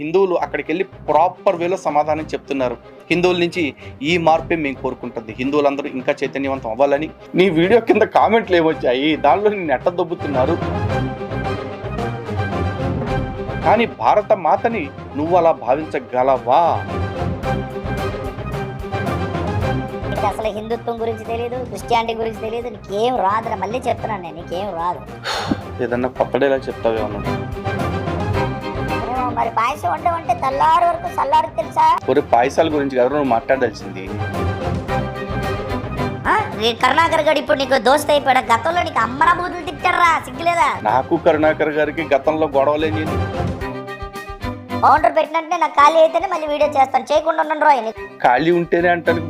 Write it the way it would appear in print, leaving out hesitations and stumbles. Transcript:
హిందువులు అక్కడికి వెళ్ళి ప్రాపర్ వేలో సమాధానం చెప్తున్నారు. హిందువుల నుంచి ఈ మార్పే మేము కోరుకుంటుంది. హిందువులందరూ ఇంకా చైతన్యవంతం అవ్వాలని. నీ వీడియో కింద కామెంట్లు ఏమొచ్చాయి, దానిలో నేను ఎట్ట దొబ్బుతున్నారు. కానీ భారత మాతని నువ్వు అలా భావించగలవా? అసలు హిందుత్వం గురించి తెలియదు, క్రిస్టియానిటీ గురించి తెలియదు, నీకేం రాదురా. మళ్ళీ చెప్తున్నాను నేను, నీకేం రాదు. ఏదన్నా కొత్తడేలా చెప్తావేమన్నా? మరి పాయసం వండమంటే తెల్లారి వరకు చల్లారి తెలుసా? ఒరే పాయసాల గురించి కదా నువ్వు మాట్లాడాల్సింది. కరుణాకర్ గారు ఇప్పుడు నీకు దోస్త్ అయిపోయాడు. గతంలో నీకు అమ్మరా బూతులు తిట్టారా, సిగ్గులేదా? నాకు కరుణాకర్ గారికి గతంలో గొడవలే. నేను కౌంటర్ పెట్టినట్టే నాకు ఖాళీ అయితేనే మళ్ళీ వీడియో చేస్తాను, చేయకుండా ఉన్నాను. ఖాళీ ఉంటేనే అంటాను.